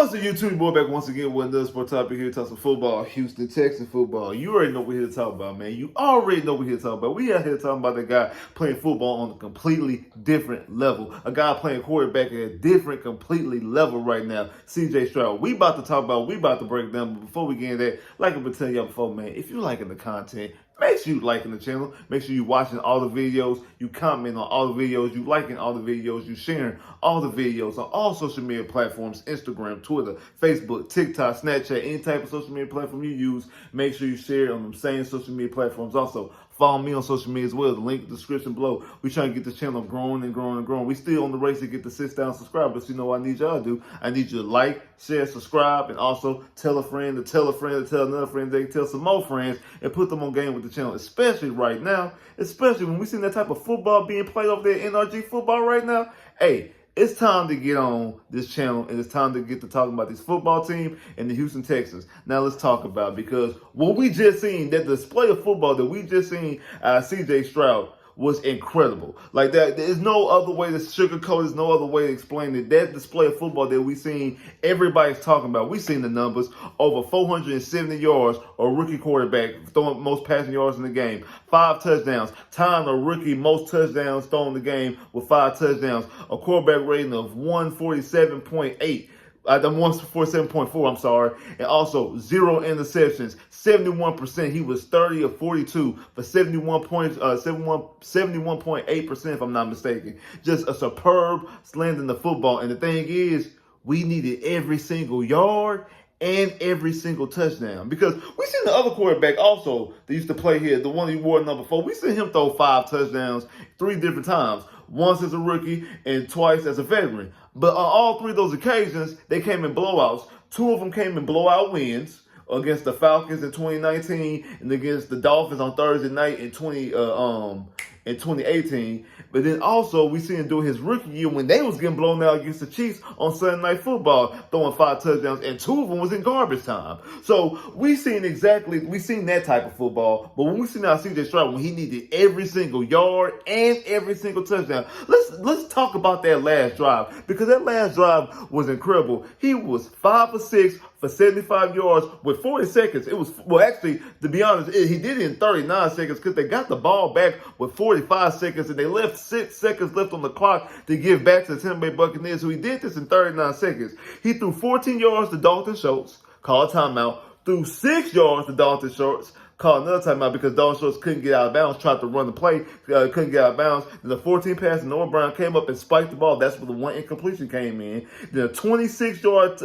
What's up, YouTube? Boy, back once again with another sport topic here. Talk some football, Houston Texans football. You already know what we're here to talk about, man. You already know what we're here to talk about. We out here talking about the guy playing football on a completely different level. A guy playing quarterback at a different, completely level right now. CJ Stroud. We about to talk about, we about to break it down. But before we get into that, like I've been telling y'all before, man, if you're liking the content, make sure you liking the channel. Make sure you watching all the videos. You comment on all the videos. You liking all the videos. You sharing all the videos on all social media platforms, Instagram, Twitter, Facebook, TikTok, Snapchat, any type of social media platform you use. Make sure you share it on them same social media platforms. Also, follow me on social media as well. The link in the description below. We trying to get this channel growing and growing and growing. We still on the race to get to 6,000 subscribers. You know what I need y'all to do? I need you to like, share, subscribe, and also tell a friend to tell a friend to tell another friend. They can tell some more friends and put them on game with the channel. Especially right now. Especially when we see that type of football being played over there in NRG football right now. Hey, it's time to get on this channel, and it's time to get to talking about this football team and the Houston Texans. Now let's talk about it, because what we just seen, that display of football that we just seen CJ Stroud was incredible. Like that, there's no other way to sugarcoat. There's no other way to explain it. That display of football that we seen, everybody's talking about. We seen the numbers, over 470 yards, a rookie quarterback throwing most passing yards in the game, 5 touchdowns, tying a rookie most touchdowns thrown in the game with 5 touchdowns, a quarterback rating of 147.8. The 147.4, I'm sorry, and also 0 interceptions, 71%. He was 30 of 42 for 71.8%, if I'm not mistaken. Just a superb slant in the football. And the thing is, we needed every single yard and every single touchdown, because we seen the other quarterback also that used to play here, the one who wore number 4. We seen him throw 5 touchdowns 3 different times. Once as a rookie and twice as a veteran. But on all 3 of those occasions, they came in blowouts. 2 of them came in blowout wins against the Falcons in 2019 and against the Dolphins on Thursday night in 2018. But then also we seen him do his rookie year when they was getting blown out against the Chiefs on Sunday Night Football, throwing 5 touchdowns, and 2 of them was in garbage time. So we seen that type of football. But when we seen our CJ Stroud, when he needed every single yard and every single touchdown, let's talk about that last drive, because that last drive was incredible. He was 5 for 6 for 75 yards with 40 seconds. It was, well, actually, to be honest, he did it in 39 seconds because they got the ball back with 45 seconds and they left 6 seconds left on the clock to give back to the Tampa Bay Buccaneers. So he did this in 39 seconds. He threw 14 yards to Dalton Schultz, called a timeout, threw 6 yards to Dalton Schultz, called another timeout because Dalton Schultz couldn't get out of bounds, tried to run the play, couldn't get out of bounds. Then the 14 pass, Noah Brown came up and spiked the ball. That's where the 1 incompletion came in. Then a 26-yard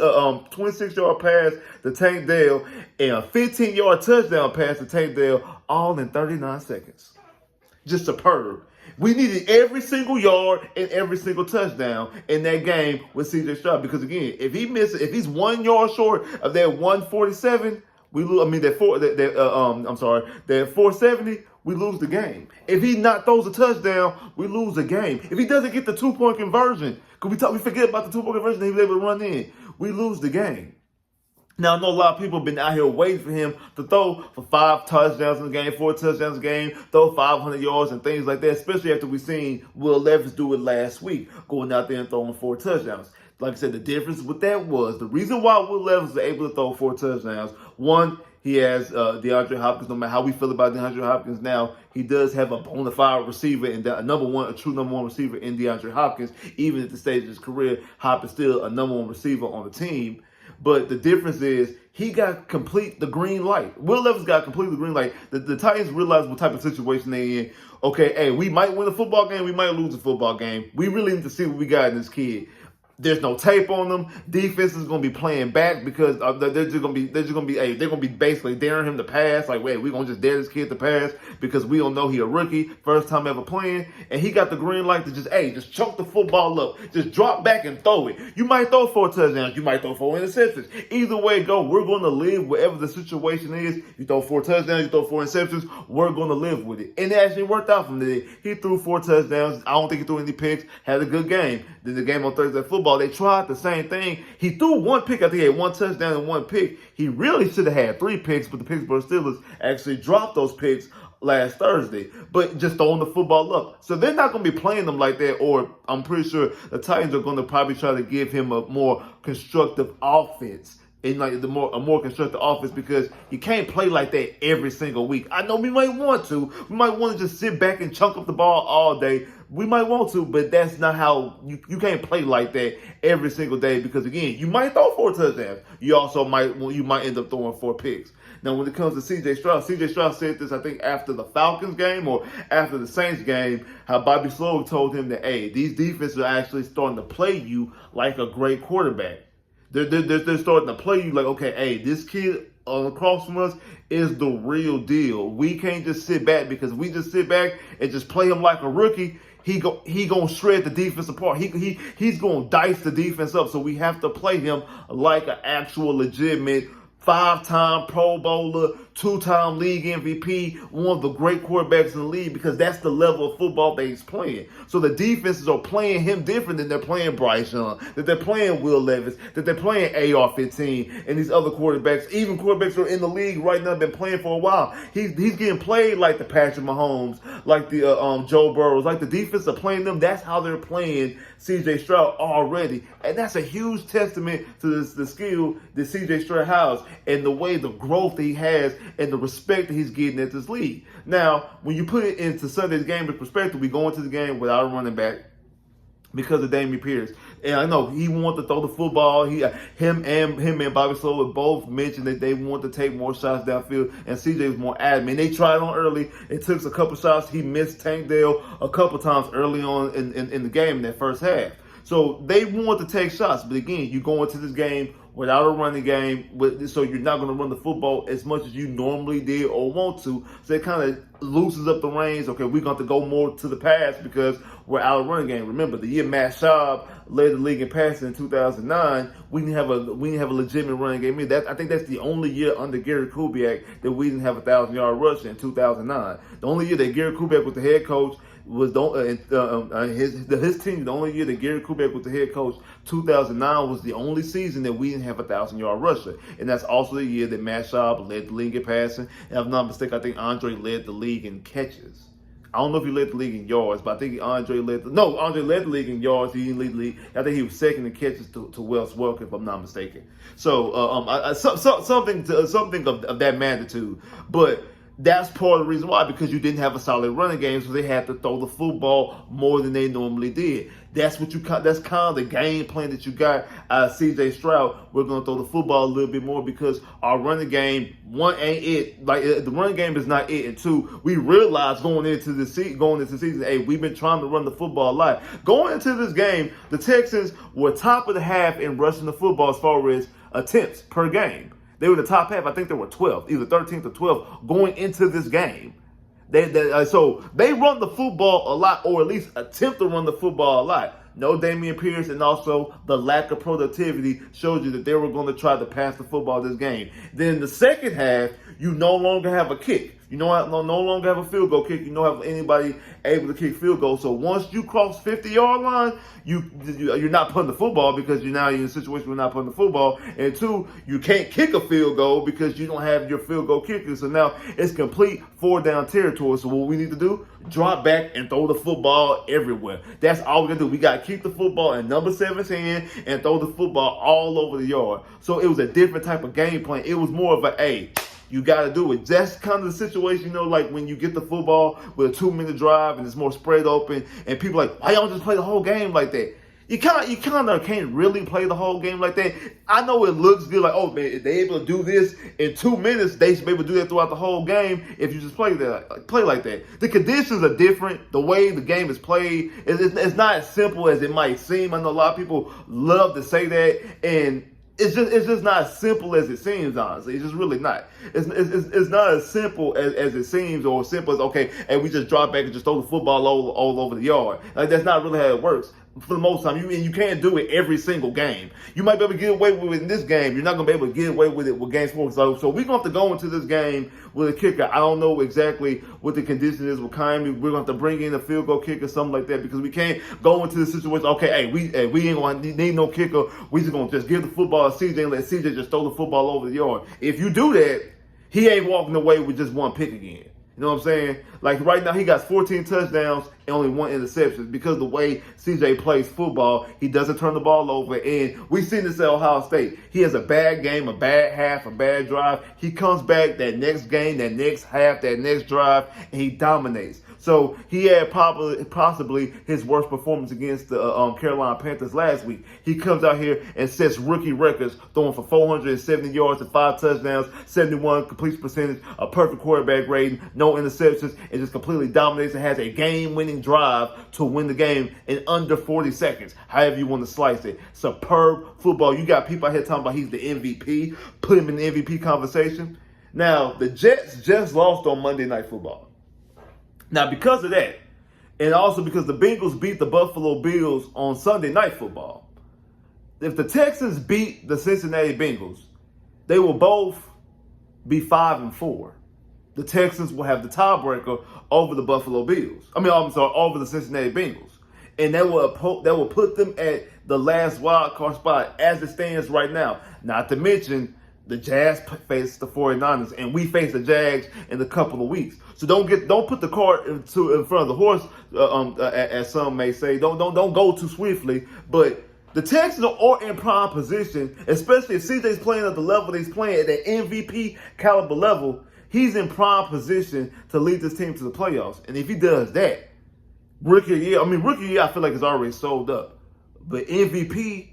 pass to Tank Dell and a 15-yard touchdown pass to Tank Dell, all in 39 seconds. Just superb. We needed every single yard and every single touchdown in that game with CJ Stroud, because again, if he's 1 yard short of that 147, we lose. I mean, that 470, we lose the game. If he not throws a touchdown, we lose the game. If he doesn't get the 2-point conversion, because we forget about the 2-point conversion that he was able to run in, we lose the game. Now, I know a lot of people have been out here waiting for him to throw for 5 touchdowns in the game, 4 touchdowns in the game, throw 500 yards and things like that, especially after we seen Will Levis do it last week, going out there and throwing 4 touchdowns. Like I said, the difference with that was, the reason why Will Levis was able to throw 4 touchdowns, one, he has DeAndre Hopkins. No matter how we feel about DeAndre Hopkins now, he does have a bona fide receiver, and a true number one receiver in DeAndre Hopkins. Even at the stage of his career, Hop is still a number 1 receiver on the team. But the difference is he got the green light. Will Levis got complete the green light. The Titans realized what type of situation they in. Okay, hey, we might win a football game, we might lose a football game. We really need to see what we got in this kid. There's no tape on them. Defense is going to be playing back because they're going to be basically daring him to pass. Like, wait, we're going to just dare this kid to pass because we don't know he a rookie, first time ever playing. And he got the green light to just choke the football up. Just drop back and throw it. You might throw 4 touchdowns. You might throw 4 interceptions. Either way it go, we're going to live wherever the situation is. You throw 4 touchdowns, you throw 4 interceptions, we're going to live with it. And it actually worked out from there. He threw 4 touchdowns. I don't think he threw any picks. Had a good game. Then the game on Thursday football, football. They tried the same thing. He threw one pick. I think he had one touchdown and one pick. He really should have had 3 picks, but the Pittsburgh Steelers actually dropped those picks last Thursday, but just throwing the football up. So they're not going to be playing them like that, or I'm pretty sure the Titans are going to probably try to give him a more constructive offense. And like a more constructive offense, because you can't play like that every single week. I know we might want to. We might want to just sit back and chunk up the ball all day. We might want to, but that's not how you can't play like that every single day, because again, you might throw 4 touchdowns. You also might end up throwing 4 picks. Now, when it comes to C.J. Stroud said this, I think, after the Falcons game or after the Saints game, how Bobby Slow told him that, hey, these defenses are actually starting to play you like a great quarterback. They're starting to play you like, okay, hey, this kid across from us is the real deal. We can't just sit back, because we just sit back and just play him like a rookie. He gonna shred the defense apart. He's gonna dice the defense up. So we have to play him like an actual legitimate 5-time Pro Bowler, 2-time league MVP, one of the great quarterbacks in the league, because that's the level of football that he's playing. So the defenses are playing him different than they're playing Bryce Young, that they're playing Will Levis, that they're playing AR-15 and these other quarterbacks. Even quarterbacks who are in the league right now, been playing for a while. He's getting played like the Patrick Mahomes, like the Joe Burrows, like the defense are playing them. That's how they're playing C.J. Stroud already. And that's a huge testament to the skill that C.J. Stroud has and the way, the growth that he has and the respect that he's getting at this league. Now, when you put it into Sunday's game in perspective, we go into the game without a running back because of Dameon Pierce. And I know he wanted to throw the football. Him and Bobby Slow both mentioned that they want to take more shots downfield, and CJ was more adamant. They tried on early. It took a couple shots. He missed Tank Dell a couple times early on in the game in that first half. So they want to take shots. But again, you go into this game without a running game, so you're not going to run the football as much as you normally did or want to. So it kind of loosens up the reins. Okay, we're going to go more to the pass because we're out of running game. Remember, the year Matt Schaub led the league in passing in 2009, we didn't have a legitimate running game. I think that's the only year under Gary Kubiak that we didn't have a 1,000-yard rush in 2009. The only year that Gary Kubiak was the head coach was his team. The only year that Gary Kubiak was the head coach, 2009, was the only season that we didn't have a 1,000-yard rusher, and that's also the year that Matt Schaub led the league in passing. And if I'm not mistaken, I think Andre led the league in catches. I don't know if he led the league in yards, but I think Andre led the league in yards. He didn't lead the league. I think he was second in catches to Wes Welker, if I'm not mistaken. So something of that magnitude, but. That's part of the reason why, because you didn't have a solid running game, so they had to throw the football more than they normally did. That's kind of the game plan that you got out of C.J. Stroud. We're going to throw the football a little bit more because our running game, one, ain't it. Like, the running game is not it. And two, we realized going into the season, hey, we've been trying to run the football a lot. Going into this game, the Texans were top of the half in rushing the football as far as attempts per game. They were the top half. I think they were 12th, either 13th or 12th going into this game. So they run the football a lot, or at least attempt to run the football a lot. No Dameon Pierce, and also the lack of productivity shows you that they were going to try to pass the football this game. Then in the second half, you no longer have a kick. You no longer have a field goal kick. You don't have anybody able to kick field goals. So once you cross 50-yard line, you're not putting the football because you're now in a situation where you're not putting the football. And two, you can't kick a field goal because you don't have your field goal kicker. So now it's complete 4-down territory. So what we need to do, drop back and throw the football everywhere. That's all we got to do. We got to keep the football in number 7's hand and throw the football all over the yard. So it was a different type of game plan. It was more of you got to do it. That's kind of the situation, like when you get the football with a 2-minute drive and it's more spread open and people are like, why don't just play the whole game like that? You kind of can't really play the whole game like that. I know it looks good, like, oh, man, if they're able to do this in 2 minutes, they should be able to do that throughout the whole game if you just play like that. The conditions are different. The way the game is played, it's not as simple as it might seem. I know a lot of people love to say that, and it's just not as simple as it seems, honestly. It's just really not. It's not as simple as it seems, or as simple as, okay, and we just drop back and just throw the football all over the yard. Like, that's not really how it works. for the most time. You can't do it every single game. You might be able to get away with it in this game. You're not going to be able to get away with it with games forward. So we're going to have to go into this game with a kicker. I don't know exactly what the condition is with Kyrie. We're going to have to bring in a field goal kicker, something like that, because we can't go into the situation, okay, we ain't going to need no kicker. We just going to just give the football to CJ and let CJ just throw the football over the yard. If you do that, he ain't walking away with just one pick again. You know what I'm saying? Like right now, he got 14 touchdowns and only 1 interception because of the way CJ plays football. He doesn't turn the ball over. And we've seen this at Ohio State. He has a bad game, a bad half, a bad drive. He comes back that next game, that next half, that next drive, and he dominates. So he had possibly his worst performance against the Carolina Panthers last week. He comes out here and sets rookie records, throwing for 470 yards and 5 touchdowns, 71 completion percentage, a perfect quarterback rating, no interceptions, and just completely dominates and has a game-winning drive to win the game in under 40 seconds, however you want to slice it. Superb football. You got people out here talking about he's the MVP. Put him in the MVP conversation. Now, the Jets just lost on Monday Night Football. Now, because of that, and also because the Bengals beat the Buffalo Bills on Sunday Night Football, if the Texans beat the Cincinnati Bengals, they will both be 5-4. The Texans will have the tiebreaker over the Buffalo Bills. Over the Cincinnati Bengals. And that will put them at the last wild card spot as it stands right now. Not to mention, the Jazz face the 49ers, and we face the Jags in a couple of weeks. So don't put the cart in front of the horse, as some may say. Don't go too swiftly. But the Texans are in prime position, especially if CJ's playing at the level he's playing at the MVP caliber level. He's in prime position to lead this team to the playoffs. And if he does that, rookie year, I feel like it's already sold up. But MVP,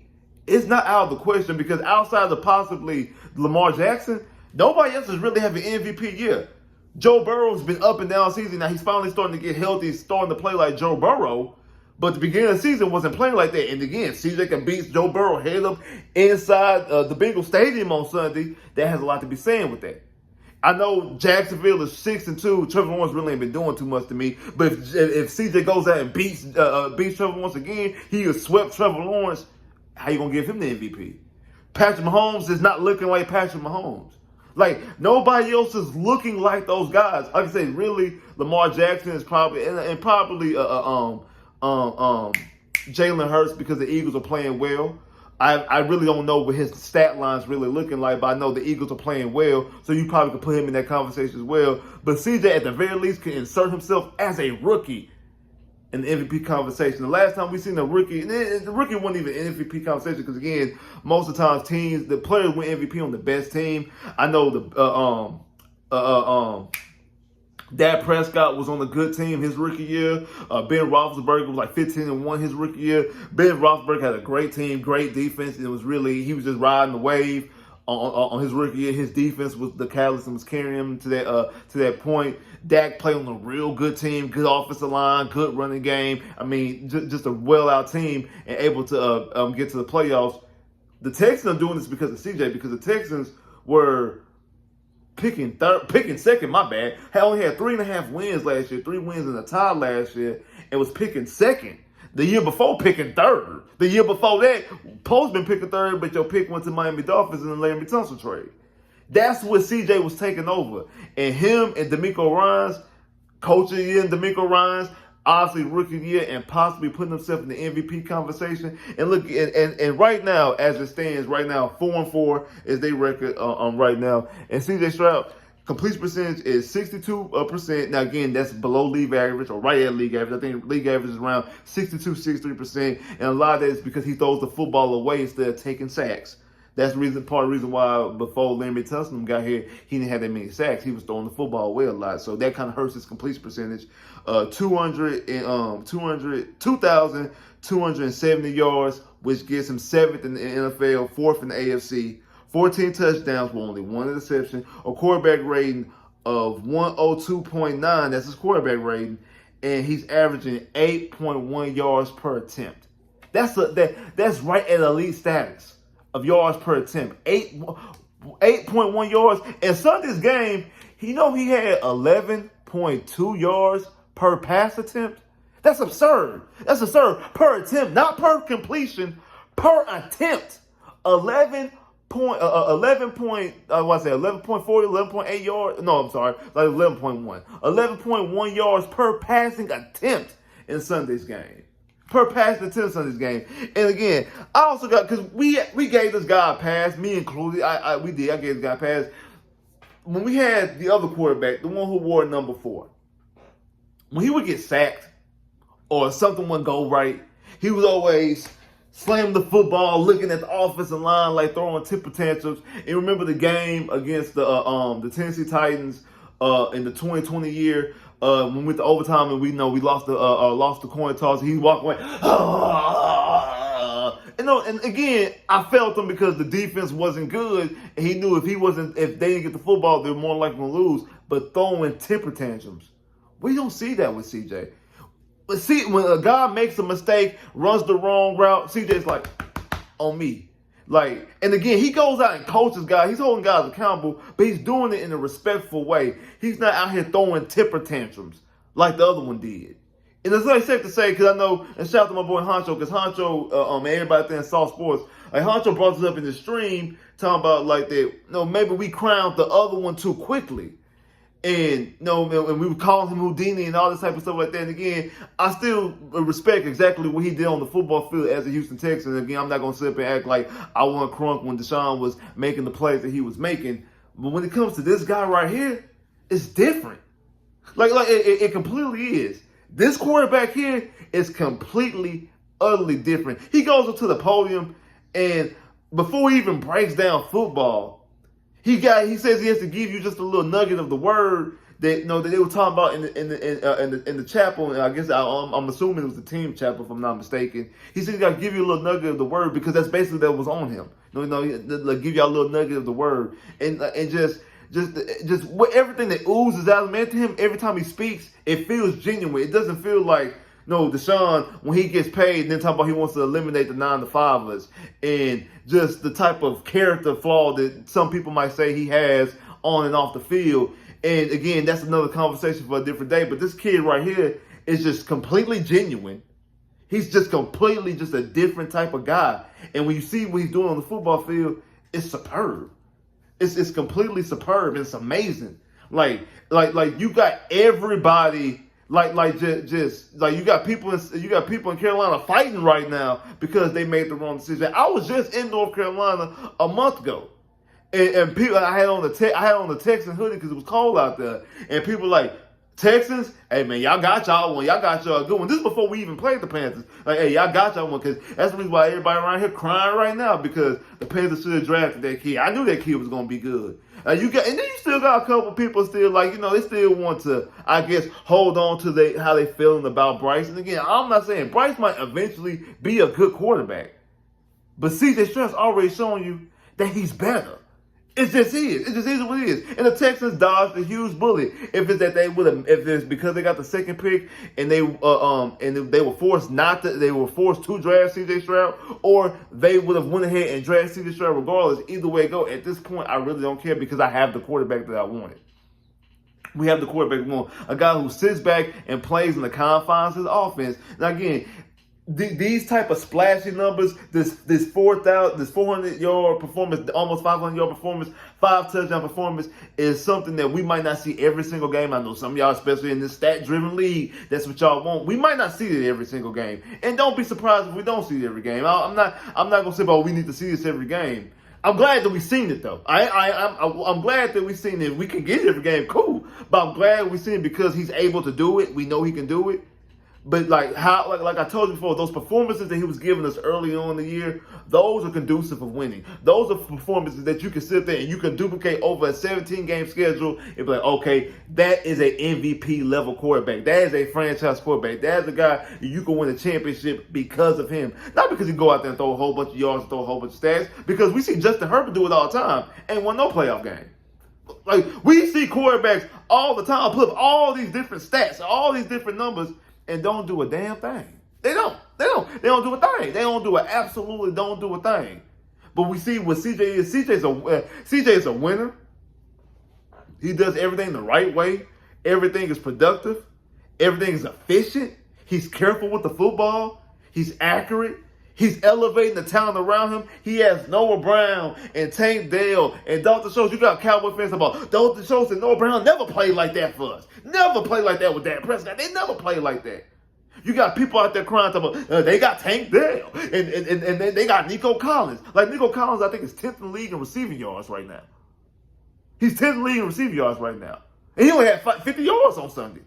it's not out of the question because outside of possibly Lamar Jackson, nobody else is really having an MVP year. Joe Burrow's been up and down season. Now he's finally starting to get healthy, starting to play like Joe Burrow. But the beginning of the season wasn't playing like that. And again, CJ can beat Joe Burrow head up inside the Bengals Stadium on Sunday. That has a lot to be saying with that. I know Jacksonville is 6-2. Trevor Lawrence really ain't been doing too much to me. But if CJ goes out and beats Trevor Lawrence again, he has swept Trevor Lawrence. How you gonna give him the MVP? Patrick Mahomes is not looking like Patrick Mahomes. Like nobody else is looking like those guys. Like I said, really, Lamar Jackson is probably and probably Jalen Hurts because the Eagles are playing well. I really don't know what his stat line's really looking like, but I know the Eagles are playing well, so you probably could put him in that conversation as well. But CJ, at the very least, can insert himself as a rookie in the MVP conversation. The last time we seen a rookie, and the rookie wasn't even an MVP conversation because, again, most of the times the players win MVP on the best team. I know Dak Prescott was on a good team his rookie year. Ben Roethlisberger was like 15-1 his rookie year. Ben Roethlisberger had a great team, great defense. He was just riding the wave on his rookie year. His defense was the catalyst and was carrying him to that point. Dak played on a real good team, good offensive line, good running game. I mean, just a well-out team and able to get to the playoffs. The Texans are doing this because of CJ, because the Texans were picking second, my bad. Only had 3.5 wins last year, 3 wins and a tie last year, and was picking second. The year before, picking third. The year before that, Post been picking third, but your pick went to Miami Dolphins in the Larry Tunsil trade. That's what CJ was taking over. And him and DeMeco Ryans, coach of the year and DeMeco Ryans, obviously rookie year and possibly putting himself in the MVP conversation. And look, and right now, as it stands, right now, 4-4 is their record right now. And CJ Stroud, completion percentage is 62%. Now, again, that's below league average or right at league average. I think league average is around 62, 63%. And a lot of that is because he throws the football away instead of taking sacks. That's part of the reason why before Larry Tunsil got here, he didn't have that many sacks. He was throwing the football away a lot. So that kind of hurts his completion percentage. 2,270 yards, which gets him 7th in the NFL, 4th in the AFC. 14 touchdowns with only 1 interception. A quarterback rating of 102.9. That's his quarterback rating. And he's averaging 8.1 yards per attempt. That's right at elite status of yards per attempt. 8.1 yards. In Sunday's game, he had 11.2 yards per pass attempt. That's absurd. That's absurd. Per attempt, not per completion, per attempt. 11 point, 11 point, what I say, 11.4, 11.8 yards. No, I'm sorry, like 11.1. 11.1 yards per passing attempt in Sunday's game. Per passing attempt in Sunday's game. And again, I also got, because we gave this guy a pass, me included. I gave this guy a pass. When we had the other quarterback, the one who wore number 4, when he would get sacked or something wouldn't go right, he was always slamming the football, looking at the offensive line, like throwing temper tantrums. And remember the game against the Tennessee Titans in the 2020 year when we went to overtime and we lost the coin toss. He walked away. And again, I felt him because the defense wasn't good, and he knew if they didn't get the football, they were more likely to lose. But throwing temper tantrums, we don't see that with CJ. But see, when a guy makes a mistake, runs the wrong route, CJ's like, on me. Like, and again, he goes out and coaches guys. He's holding guys accountable, but he's doing it in a respectful way. He's not out here throwing temper tantrums like the other one did. And it's like safe to say, because I know, and shout out to my boy Honcho, because Honcho, and everybody there in Soft Sports, like Honcho brought this up in the stream, talking about like that, maybe we crowned the other one too quickly. And and we were calling him Houdini and all this type of stuff like that. And again, I still respect exactly what he did on the football field as a Houston Texan. And again, I'm not gonna sit up and act like I wasn't crunk when Deshaun was making the plays that he was making. But when it comes to this guy right here, it's different. Like it completely is. This quarterback here is completely, utterly different. He goes up to the podium, and before he even breaks down football, he says he has to give you just a little nugget of the word that that they were talking about in the chapel. And I guess I'm assuming it was the team chapel, if I'm not mistaken. He said he got to give you a little nugget of the word because that's basically that was on him. Like give you a little nugget of the word and just what everything that oozes out of him. Man, to him, every time he speaks, it feels genuine. It doesn't feel like Deshaun, when he gets paid, and then talk about he wants to eliminate the 9-to-5ers and just the type of character flaw that some people might say he has on and off the field. And again, that's another conversation for a different day. But this kid right here is just completely genuine. He's just completely just a different type of guy. And when you see what he's doing on the football field, it's superb. It's completely superb. It's amazing. Like you got everybody. You got people in Carolina fighting right now because they made the wrong decision. I was just in North Carolina a month ago, and people I had on the Texan hoodie because it was cold out there, and people like, Texans, hey man, y'all got y'all one. Y'all got y'all a good one. This is before we even played the Panthers. Like, hey, y'all got y'all one, because that's the reason why everybody around here crying right now, because the Panthers should have drafted that kid. I knew that kid was gonna be good. And then you still got a couple people still like, they still want to, I guess, hold on to how they feeling about Bryce. And again, I'm not saying Bryce might eventually be a good quarterback, but CJ Stroud's already shown you that he's better. It just is. It just is what it is. And the Texans dodged a huge bullet. If it's because they got the second pick and they were forced to draft CJ Stroud, or they would have went ahead and drafted CJ Stroud regardless. Either way it go, at this point I really don't care because I have the quarterback that I wanted. We have the quarterback we want. A guy who sits back and plays in the confines of the offense. Now again, these type of splashy numbers, this 400 yard performance, almost 500 yard performance, 5 touchdown performance is something that we might not see every single game. I know some of y'all, especially in this stat driven league, that's what y'all want. We might not see it every single game, and don't be surprised if we don't see it every game. I'm not gonna say, we need to see this every game. I'm glad that we've seen it though. I'm glad that we've seen it. We can get it every game, cool. But I'm glad we've seen it because he's able to do it. We know he can do it. But like I told you before, those performances that he was giving us early on in the year, those are conducive of winning. Those are performances that you can sit there and you can duplicate over a 17-game schedule and be like, okay, that is an MVP level quarterback. That is a franchise quarterback. That is a guy that you can win a championship because of him. Not because he go out there and throw a whole bunch of yards and throw a whole bunch of stats, because we see Justin Herbert do it all the time and won no playoff game. Like, we see quarterbacks all the time put up all these different stats, all these different numbers, and don't do a damn thing. They don't do a thing. Absolutely don't do a thing. But we see what CJ is. CJ is a winner. He does everything the right way. Everything is productive. Everything is efficient. He's careful with the football. He's accurate. He's elevating the talent around him. He has Noah Brown and Tank Dell and Dalton Schultz. You got Cowboy fans about Dalton Schultz and Noah Brown never played like that for us. Never played like that with Dak Prescott. They never played like that. You got people out there crying about they got Tank Dell and they got Nico Collins. Like Nico Collins, I think is 10th in the league in receiving yards right now. He's 10th in the league in receiving yards right now. And he only had 50 yards on Sunday.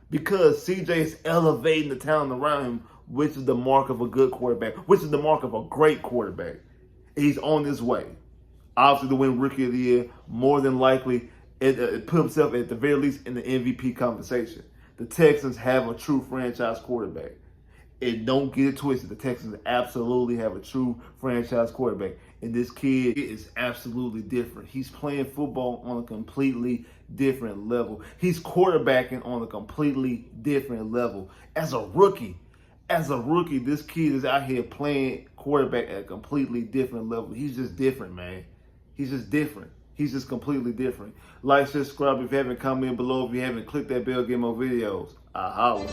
Because CJ is elevating the talent around him, which is the mark of a good quarterback, which is the mark of a great quarterback. He's on his way. Obviously, to win Rookie of the Year, more than likely, put himself at the very least in the MVP conversation. The Texans have a true franchise quarterback. And don't get it twisted. The Texans absolutely have a true franchise quarterback. And this kid is absolutely different. He's playing football on a completely different level. He's quarterbacking on a completely different level. As a rookie, this kid is out here playing quarterback at a completely different level. He's just different, man. He's just different. He's just completely different. Like, subscribe if you haven't, comment below if you haven't, click that bell, get more videos. I holla.